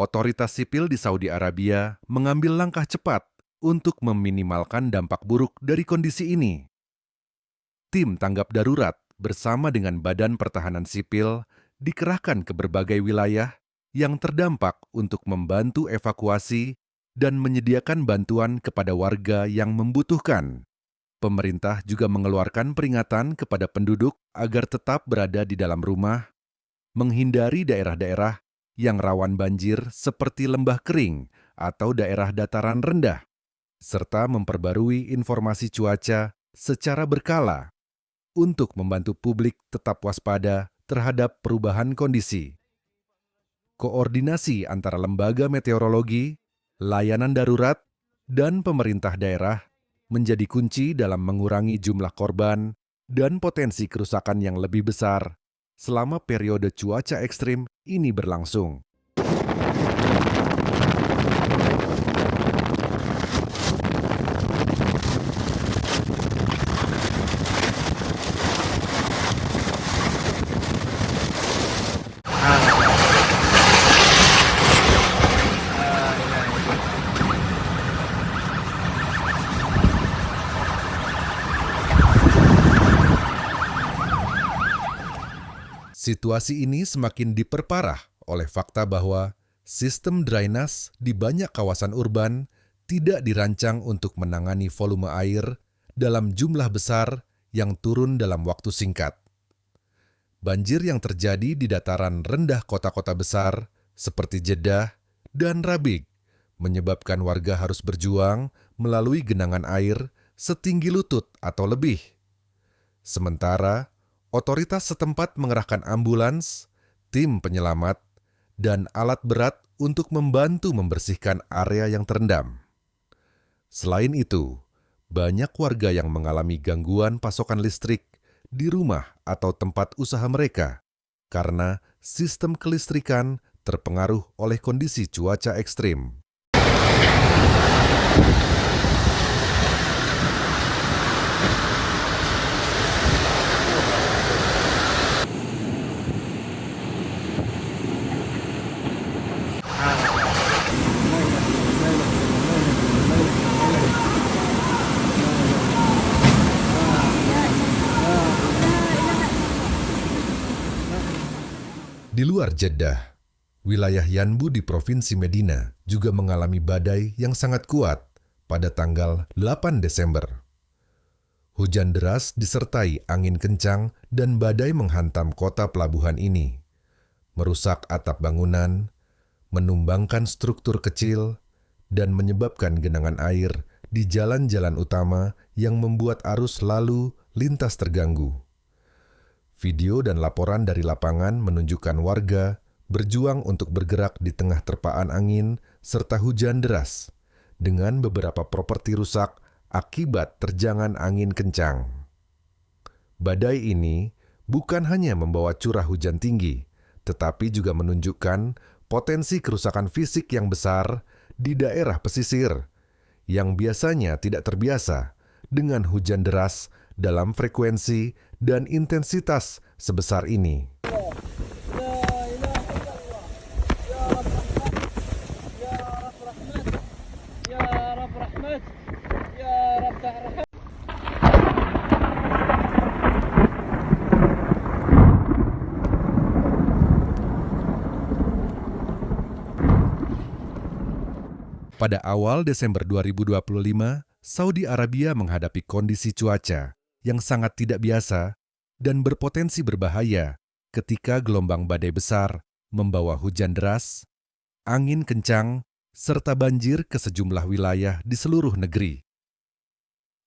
otoritas sipil di Saudi Arabia mengambil langkah cepat untuk meminimalkan dampak buruk dari kondisi ini. Tim tanggap darurat bersama dengan Badan Pertahanan Sipil dikerahkan ke berbagai wilayah yang terdampak untuk membantu evakuasi dan menyediakan bantuan kepada warga yang membutuhkan. Pemerintah juga mengeluarkan peringatan kepada penduduk agar tetap berada di dalam rumah, menghindari daerah-daerah yang rawan banjir seperti lembah kering atau daerah dataran rendah, serta memperbarui informasi cuaca secara berkala untuk membantu publik tetap waspada terhadap perubahan kondisi. Koordinasi antara lembaga meteorologi, layanan darurat, dan pemerintah daerah menjadi kunci dalam mengurangi jumlah korban dan potensi kerusakan yang lebih besar selama periode cuaca ekstrim ini berlangsung. Situasi ini semakin diperparah oleh fakta bahwa sistem drainase di banyak kawasan urban tidak dirancang untuk menangani volume air dalam jumlah besar yang turun dalam waktu singkat. Banjir yang terjadi di dataran rendah kota-kota besar seperti Jeddah dan Rabigh menyebabkan warga harus berjuang melalui genangan air setinggi lutut atau lebih. Sementara, otoritas setempat mengerahkan ambulans, tim penyelamat, dan alat berat untuk membantu membersihkan area yang terendam. Selain itu, banyak warga yang mengalami gangguan pasokan listrik di rumah atau tempat usaha mereka karena sistem kelistrikan terpengaruh oleh kondisi cuaca ekstrim. Di luar Jeddah, wilayah Yanbu di Provinsi Medina juga mengalami badai yang sangat kuat pada tanggal 8 Desember. Hujan deras disertai angin kencang dan badai menghantam kota pelabuhan ini, merusak atap bangunan, menumbangkan struktur kecil, dan menyebabkan genangan air di jalan-jalan utama yang membuat arus lalu lintas terganggu. Video dan laporan dari lapangan menunjukkan warga berjuang untuk bergerak di tengah terpaan angin serta hujan deras, dengan beberapa properti rusak akibat terjangan angin kencang. Badai ini bukan hanya membawa curah hujan tinggi, tetapi juga menunjukkan potensi kerusakan fisik yang besar di daerah pesisir, yang biasanya tidak terbiasa dengan hujan deras dalam frekuensi dan intensitas sebesar ini. Pada awal Desember 2025, Saudi Arabia menghadapi kondisi cuaca yang sangat tidak biasa dan berpotensi berbahaya ketika gelombang badai besar membawa hujan deras, angin kencang, serta banjir ke sejumlah wilayah di seluruh negeri.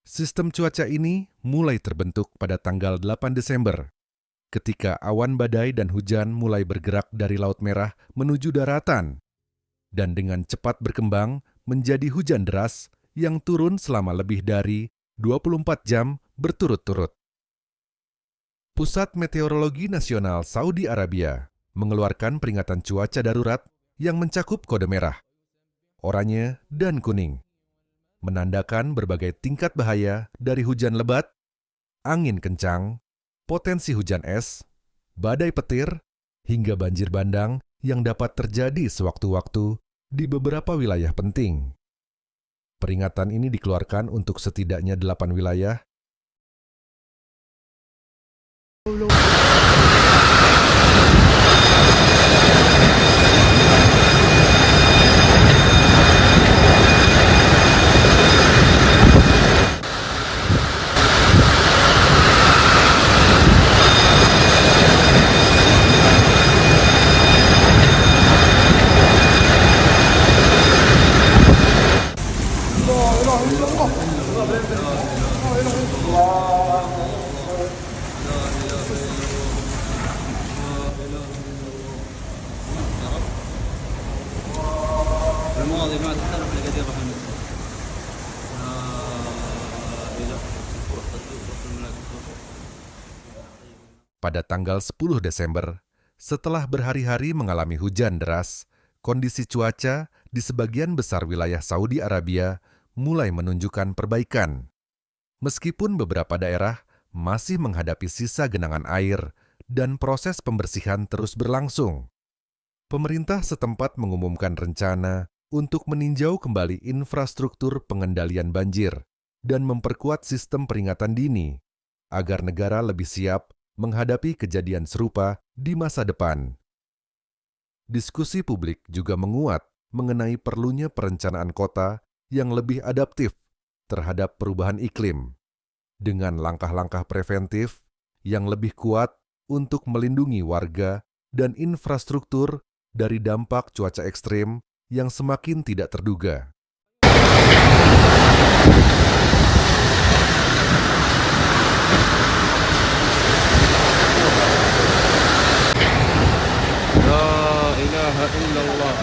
Sistem cuaca ini mulai terbentuk pada tanggal 8 Desember, ketika awan badai dan hujan mulai bergerak dari Laut Merah menuju daratan, dan dengan cepat berkembang menjadi hujan deras yang turun selama lebih dari 24 jam berturut-turut. Pusat Meteorologi Nasional Saudi Arabia mengeluarkan peringatan cuaca darurat yang mencakup kode merah, oranye, dan kuning, menandakan berbagai tingkat bahaya dari hujan lebat, angin kencang, potensi hujan es, badai petir, hingga banjir bandang yang dapat terjadi sewaktu-waktu di beberapa wilayah penting. Peringatan ini dikeluarkan untuk setidaknya 8 wilayah. الماضي ما تختلف لقد يرحم Pada tanggal 10 Desember, setelah berhari-hari mengalami hujan deras, kondisi cuaca di sebagian besar wilayah Saudi Arabia mulai menunjukkan perbaikan. Meskipun beberapa daerah masih menghadapi sisa genangan air dan proses pembersihan terus berlangsung, pemerintah setempat mengumumkan rencana untuk meninjau kembali infrastruktur pengendalian banjir dan memperkuat sistem peringatan dini agar negara lebih siap menghadapi kejadian serupa di masa depan. Diskusi publik juga menguat mengenai perlunya perencanaan kota yang lebih adaptif terhadap perubahan iklim, dengan langkah-langkah preventif yang lebih kuat untuk melindungi warga dan infrastruktur dari dampak cuaca ekstrim yang semakin tidak terduga. لا إله إلا الله.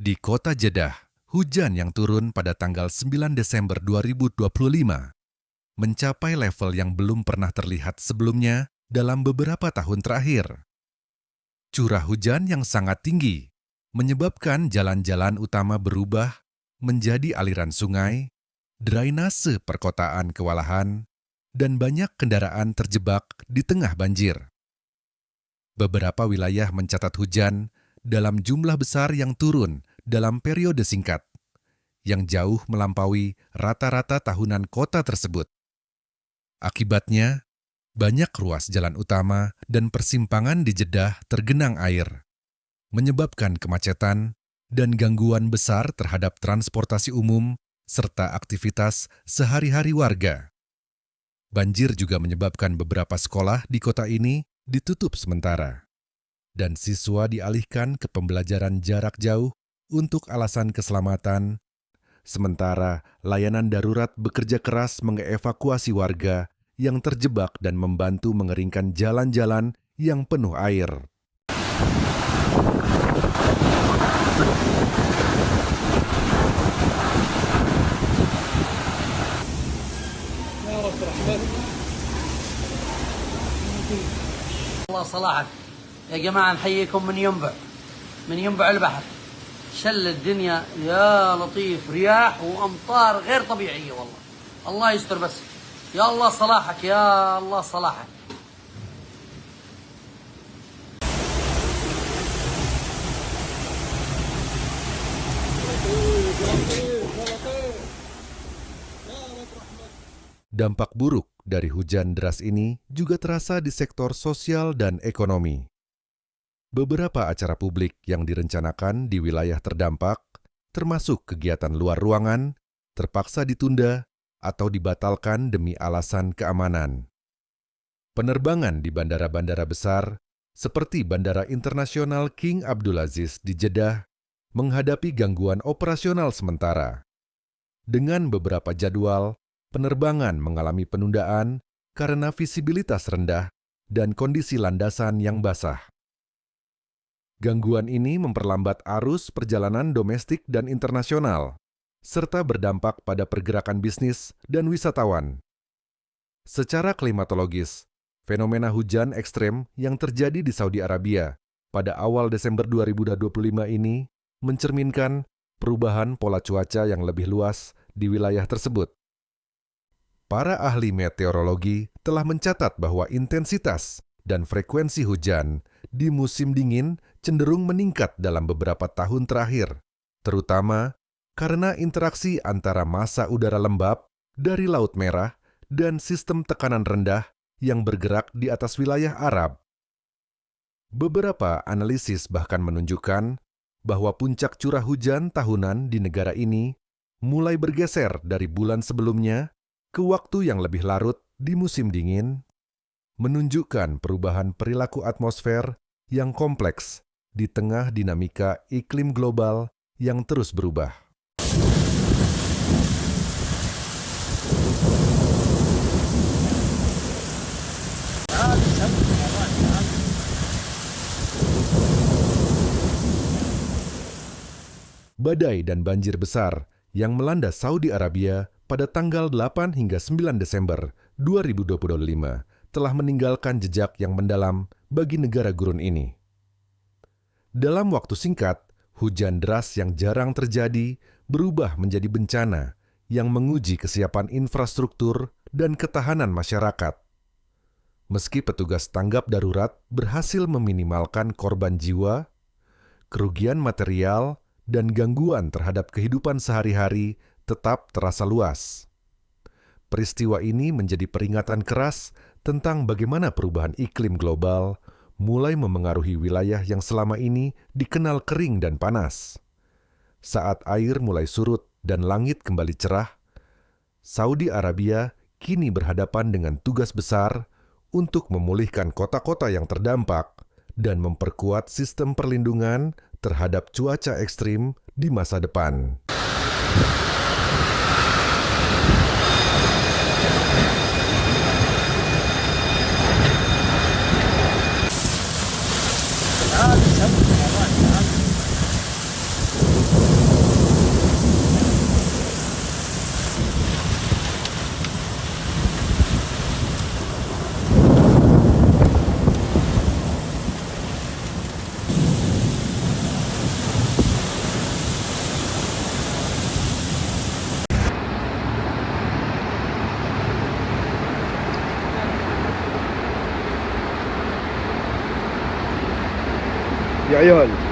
Di kota Jeddah, hujan yang turun pada tanggal 9 Desember 2025 mencapai level yang belum pernah terlihat sebelumnya dalam beberapa tahun terakhir. Curah hujan yang sangat tinggi menyebabkan jalan-jalan utama berubah menjadi aliran sungai, drainase perkotaan kewalahan, dan banyak kendaraan terjebak di tengah banjir. Beberapa wilayah mencatat hujan dalam jumlah besar yang turun dalam periode singkat, yang jauh melampaui rata-rata tahunan kota tersebut. Akibatnya, banyak ruas jalan utama dan persimpangan di Jeddah tergenang air, menyebabkan kemacetan dan gangguan besar terhadap transportasi umum serta aktivitas sehari-hari warga. Banjir juga menyebabkan beberapa sekolah di kota ini ditutup sementara, dan siswa dialihkan ke pembelajaran jarak jauh untuk alasan keselamatan, sementara layanan darurat bekerja keras mengevakuasi warga yang terjebak dan membantu mengeringkan jalan-jalan yang penuh air. الله صلاحك يا جماعة، نحييكم من ينبع البحر. شل الدنيا يا لطيف، رياح وأمطار غير طبيعية والله. الله يستر بس. يا الله صلاحك، يا الله صلاحك. Dampak buruk dari hujan deras ini juga terasa di sektor sosial dan ekonomi. Beberapa acara publik yang direncanakan di wilayah terdampak, termasuk kegiatan luar ruangan, terpaksa ditunda atau dibatalkan demi alasan keamanan. Penerbangan di bandara-bandara besar, seperti Bandara Internasional King Abdulaziz di Jeddah, menghadapi gangguan operasional sementara. Dengan beberapa jadwal, penerbangan mengalami penundaan karena visibilitas rendah dan kondisi landasan yang basah. Gangguan ini memperlambat arus perjalanan domestik dan internasional, serta berdampak pada pergerakan bisnis dan wisatawan, Secara klimatologis, fenomena hujan ekstrem yang terjadi di Saudi Arabia pada awal Desember 2025 ini mencerminkan perubahan pola cuaca yang lebih luas di wilayah tersebut. Para ahli meteorologi telah mencatat bahwa intensitas dan frekuensi hujan di musim dingin cenderung meningkat dalam beberapa tahun terakhir, terutama karena interaksi antara massa udara lembab dari Laut Merah dan sistem tekanan rendah yang bergerak di atas wilayah Arab. Beberapa analisis bahkan menunjukkan bahwa puncak curah hujan tahunan di negara ini mulai bergeser dari bulan sebelumnya ke waktu yang lebih larut di musim dingin, menunjukkan perubahan perilaku atmosfer yang kompleks di tengah dinamika iklim global yang terus berubah. Badai dan banjir besar yang melanda Saudi Arabia pada tanggal 8 hingga 9 Desember 2025 telah meninggalkan jejak yang mendalam bagi negara gurun ini. Dalam waktu singkat, hujan deras yang jarang terjadi berubah menjadi bencana yang menguji kesiapan infrastruktur dan ketahanan masyarakat. Meski petugas tanggap darurat berhasil meminimalkan korban jiwa, kerugian material, dan gangguan terhadap kehidupan sehari-hari tetap terasa luas. Peristiwa ini menjadi peringatan keras tentang bagaimana perubahan iklim global mulai memengaruhi wilayah yang selama ini dikenal kering dan panas. Saat air mulai surut dan langit kembali cerah, Saudi Arabia kini berhadapan dengan tugas besar untuk memulihkan kota-kota yang terdampak dan memperkuat sistem perlindungan terhadap cuaca ekstrim di masa depan. يا عيال